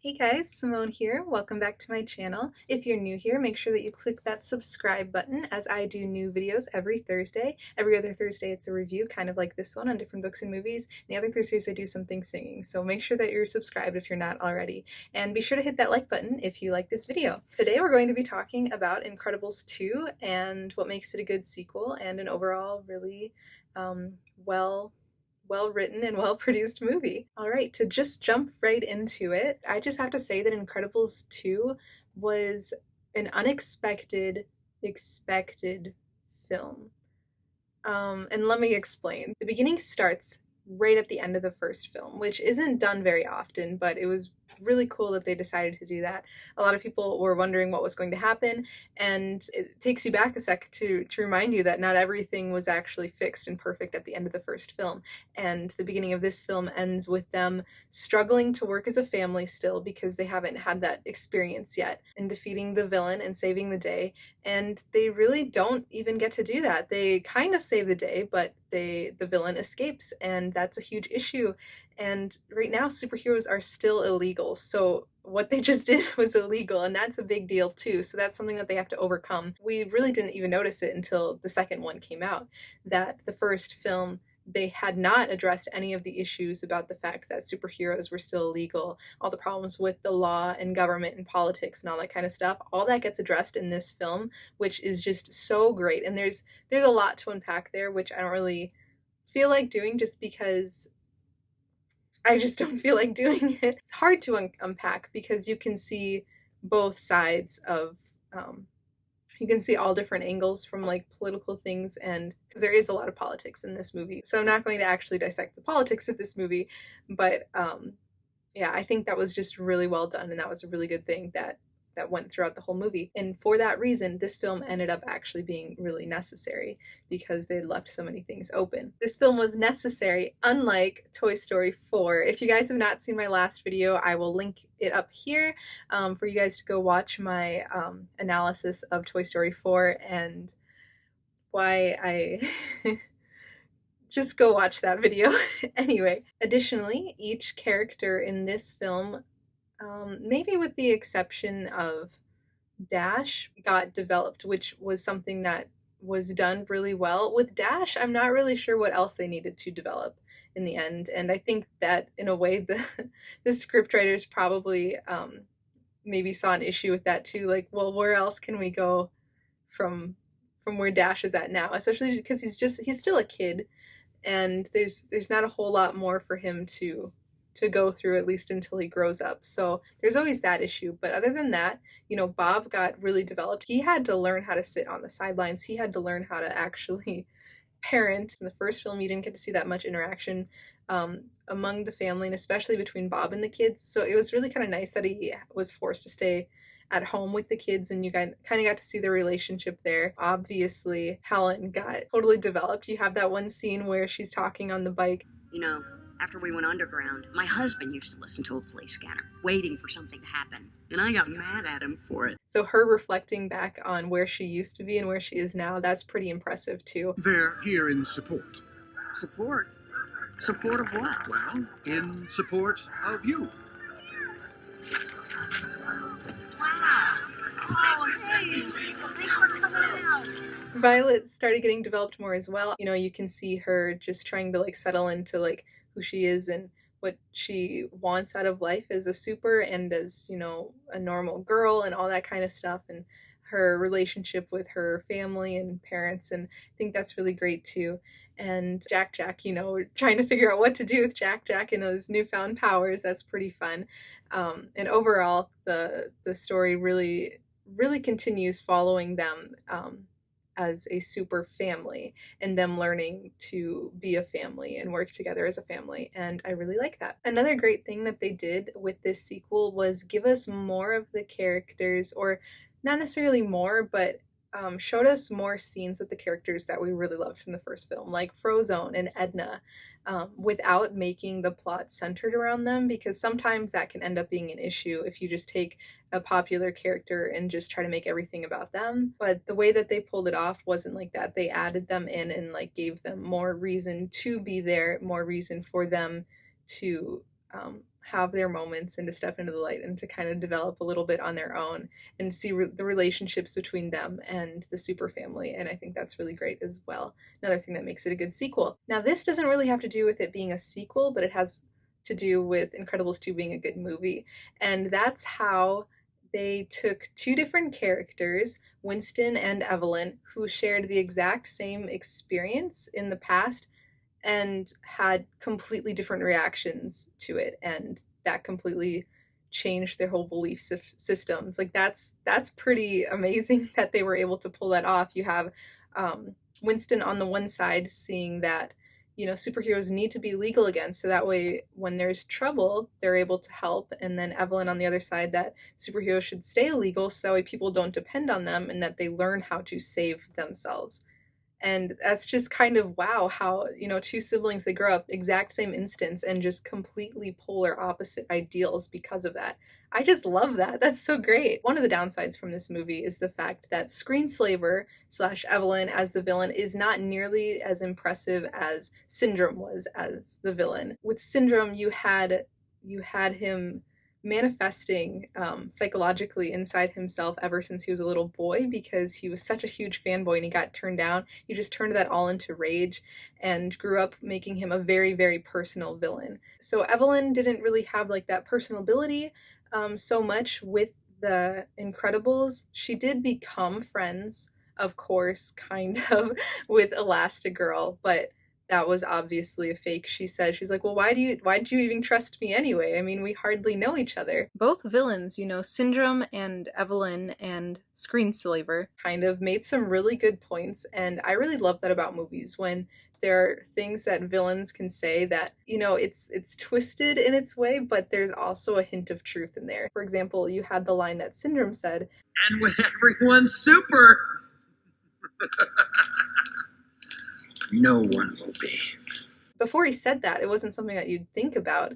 Hey guys, Simone here. Welcome back to my channel. If you're new here, make sure that you click that subscribe button as I do new videos every Thursday. Every other Thursday it's a review, kind of like this one on different books and movies. And the other Thursdays I do something singing. So make sure that you're subscribed if you're not already. And be sure to hit that like button if you like this video. Today we're going to be talking about Incredibles 2 and what makes it a good sequel and an overall really well written and well produced movie. All right, to just jump right into it, I just have to say that Incredibles 2 was an unexpected, expected film. And let me explain. The beginning starts right at the end of the first film, which isn't done very often, but it was really cool that they decided to do that. A lot of people were wondering what was going to happen, and it takes you back a sec to remind you that not everything was actually fixed and perfect at the end of the first film. And the beginning of this film ends with them struggling to work as a family still because they haven't had that experience yet, and defeating the villain and saving the day. And they really don't even get to do that. They kind of save the day, but the villain escapes, and that's a huge issue. And right now superheroes are still illegal, so what they just did was illegal, and that's a big deal too. So that's something that they have to overcome. We really didn't even notice it until the second one came out, that the first film, they had not addressed any of the issues about the fact that superheroes were still illegal, all the problems with the law and government and politics and all that kind of stuff. All that gets addressed in this film, which is just so great. And there's a lot to unpack there, which I don't really feel like doing just because I just don't feel like doing it. It's hard to unpack because you can see both sides of you can see all different angles from like political things, and because there is a lot of politics in this movie. So I'm not going to actually dissect the politics of this movie, but yeah, I think that was just really well done, and that was a really good thing that went throughout the whole movie. And for that reason, this film ended up actually being really necessary because they left so many things open. This film was necessary, unlike Toy Story 4. If you guys have not seen my last video, I will link it up here for you guys to go watch my analysis of Toy Story 4 and why I just go watch that video. Anyway, additionally, each character in this film, maybe with the exception of Dash, got developed, which was something that was done really well. With Dash, I'm not really sure what else they needed to develop in the end, and I think that in a way the scriptwriters probably maybe saw an issue with that too. Like, well, where else can we go from where Dash is at now? Especially because he's still a kid, and there's not a whole lot more for him to go through, at least until he grows up. So there's always that issue. But other than that, Bob got really developed. He had to learn how to sit on the sidelines. He had to learn how to actually parent. In the first film, you didn't get to see that much interaction among the family, and especially between Bob and the kids. So it was really kind of nice that he was forced to stay at home with the kids, and you kind of got to see the relationship there. Obviously, Helen got totally developed. You have that one scene where she's talking on the bike. After we went underground, my husband used to listen to a police scanner, waiting for something to happen, and I got mad at him for it. So her reflecting back on where she used to be and where she is now, that's pretty impressive too. They're here in support. Support? Support of what? Well, in support of you. Wow. Oh, hey. Thanks for coming out. Violet started getting developed more as well. You can see her just trying to like settle into like who she is and what she wants out of life as a super and as, a normal girl and all that kind of stuff, and her relationship with her family and parents. And I think that's really great too. And Jack, trying to figure out what to do with Jack and those newfound powers. That's pretty fun. And overall, the story really continues following them as a super family, and them learning to be a family and work together as a family, and I really like that. Another great thing that they did with this sequel was give us more of the characters, or not necessarily more, but showed us more scenes with the characters that we really loved from the first film, like Frozone and Edna, without making the plot centered around them, because sometimes that can end up being an issue if you just take a popular character and just try to make everything about them. But the way that they pulled it off wasn't like that. They added them in and like gave them more reason to be there, more reason for them to have their moments and to step into the light and to kind of develop a little bit on their own and see the relationships between them and the super family. And I think that's really great as well. Another thing that makes it a good sequel. Now, this doesn't really have to do with it being a sequel, but it has to do with Incredibles 2 being a good movie. And that's how they took two different characters, Winston and Evelyn, who shared the exact same experience in the past and had completely different reactions to it, and that completely changed their whole belief systems. Like that's pretty amazing that they were able to pull that off. You have Winston on the one side seeing that, you know, superheroes need to be legal again, so that way when there's trouble they're able to help, and then Evelyn on the other side that superheroes should stay illegal so that way people don't depend on them and that they learn how to save themselves. And that's just kind of wow, how, you know, two siblings, they grow up exact same instance and just completely polar opposite ideals because of that. I just love that. That's so great. One of the downsides from this movie is the fact that Screenslaver slash Evelyn as the villain is not nearly as impressive as Syndrome was as the villain. With Syndrome, you had him manifesting psychologically inside himself ever since he was a little boy, because he was such a huge fanboy and he got turned down. He just turned that all into rage and grew up making him a very, very personal villain. So Evelyn didn't really have like that personability so much with the Incredibles. She did become friends, of course, kind of, with Elastigirl, but that was obviously a fake. She said, she's like, well, why did you even trust me anyway? I mean, we hardly know each other. Both villains, you know, Syndrome and Evelyn and Screenslaver, kind of made some really good points, and I really love that about movies, when there are things that villains can say that, you know, it's twisted in its way, but there's also a hint of truth in there. For example, you had the line that Syndrome said, and when everyone's super, no one will be. Before he said that, it wasn't something that you'd think about.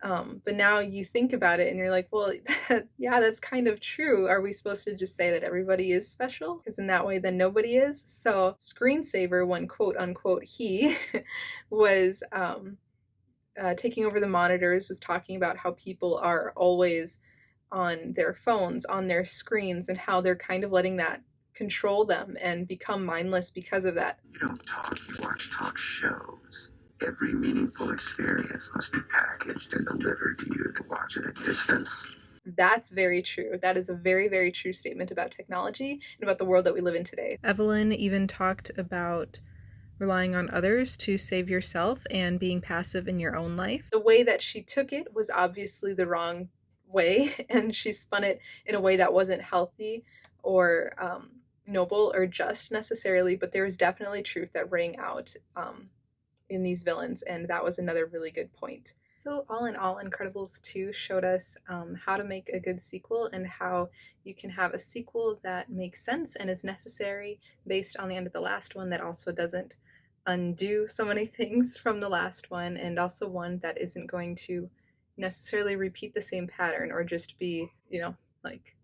But now you think about it and you're like, well, yeah, that's kind of true. Are we supposed to just say that everybody is special? Because in that way, then nobody is. So Screensaver, when quote unquote he was taking over the monitors, was talking about how people are always on their phones, on their screens, and how they're kind of letting that control them and become mindless because of that. You don't talk, you watch talk shows. Every meaningful experience must be packaged and delivered to you to watch at a distance. That's very true. That is a very, very true statement about technology and about the world that we live in today. Evelyn even talked about relying on others to save yourself and being passive in your own life. The way that she took it was obviously the wrong way, and she spun it in a way that wasn't healthy or noble or just necessarily, but there was definitely truth that rang out in these villains, and that was another really good point. So all in all, Incredibles 2 showed us how to make a good sequel and how you can have a sequel that makes sense and is necessary based on the end of the last one, that also doesn't undo so many things from the last one, and also one that isn't going to necessarily repeat the same pattern or just be, you know, like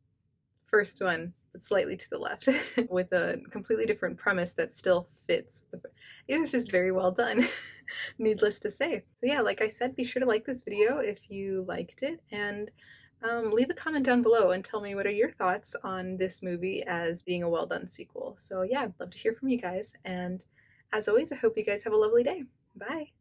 first one but slightly to the left with a completely different premise that still fits. It was just very well done, needless to say. So yeah, like I said, be sure to like this video if you liked it, and leave a comment down below and tell me what are your thoughts on this movie as being a well done sequel. So yeah, I'd love to hear from you guys, and as always, I hope you guys have a lovely day. Bye!